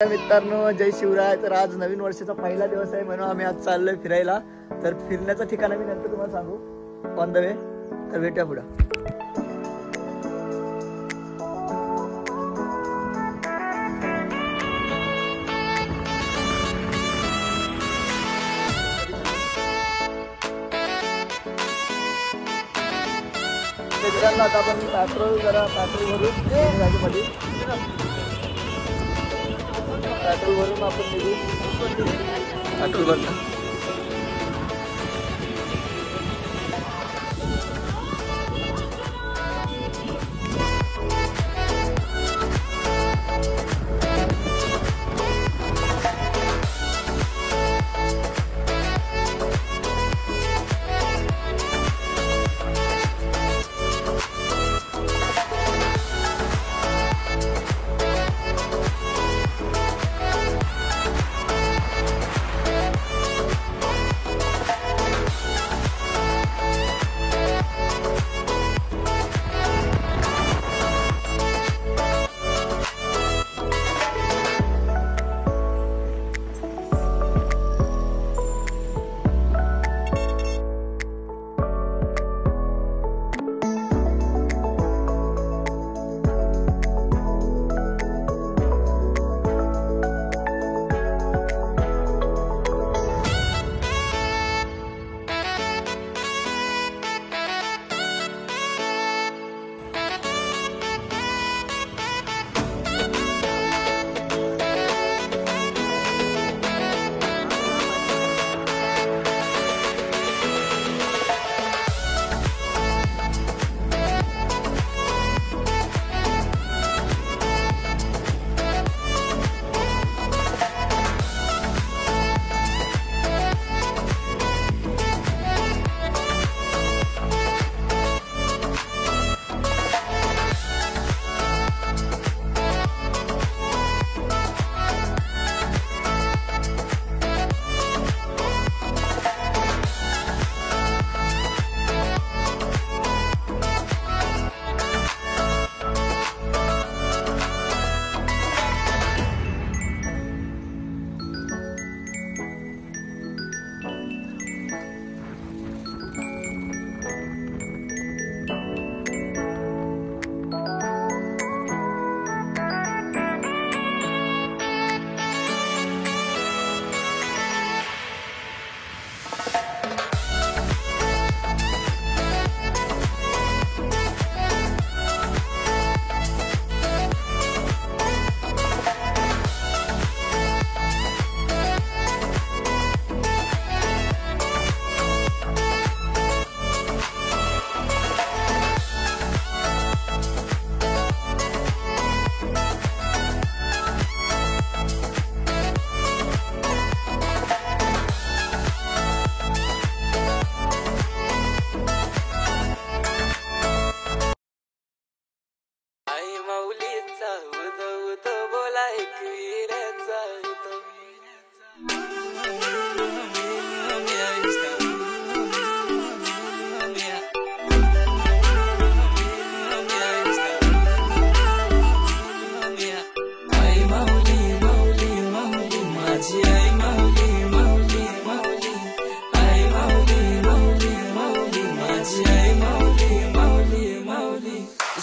मित्रांनो, जय शिवराय। तर आज नवीन वर्षाचा पहिला दिवस आहे म्हणून आम्ही आज चाललोय फिरायला। तर फिरण्याचं ठिकाण मी नंतर तुम्हाला सांगू ऑन द वे। तर भेटूया पुढे। मित्रांनो, आता आपण पेट्रोल भरून पेट्रोल भरून आपण निघू। पेट्रोल भरलं।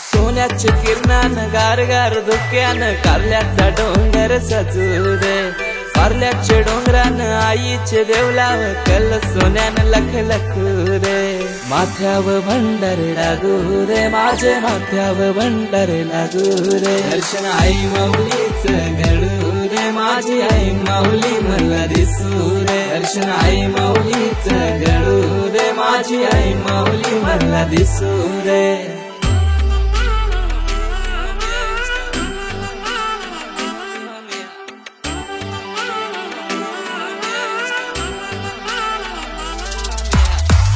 सोन्याच्या किरणानं गारगार धुक्यानं कारल्याचा डोंगर सजू रे। कारल्याच्या डोंगरानं आईचे देवलाव कल सोन्यानं लख लखू रे। माथ्यावर भंडार लागू रे, माझे माथ्यावर भंडार लागू रे। दर्शन आई माऊलीचं घडू रे, माझी आई माऊली मला दिसू रे। दर्शन आई माऊलीचं घडू रे, माझी आई माऊली मला दिसू रे।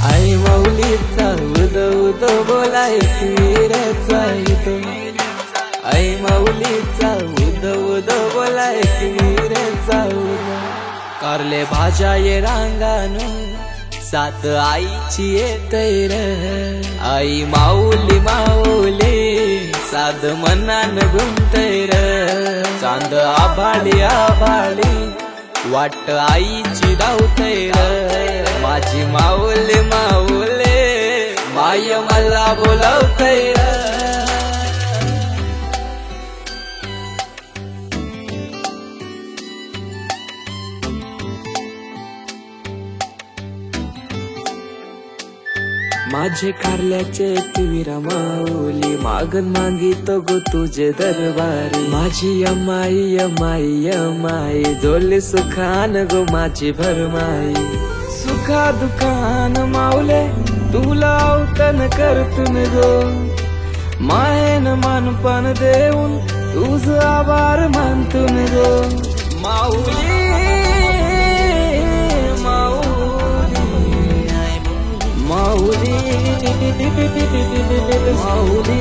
आई माऊलीचा उदो उदो बोलाय वीराचा इतो। आई माऊलीचा उदो उदो बोलाय वीराचा उदो। कारले भाज्या ये रांगानो सात आईची येतैर। आई माऊली माऊली साध मनान गुंतय र चांद आभाळी आभाळी वाट आईची धावतय र माझी माऊले माऊले माय मला बोलावतय र माझे कारल्याचे तिविरा माऊली मागन मागितो गो तुझे दरबारी माझी अमाई अमाई अमाई जोली सुखान गो माझी भरमाई सुखा दुखान माऊले तुला अवतन करतून गो मायन मानपण देऊन तुझ आभार मानतून गो माऊली माऊली माऊली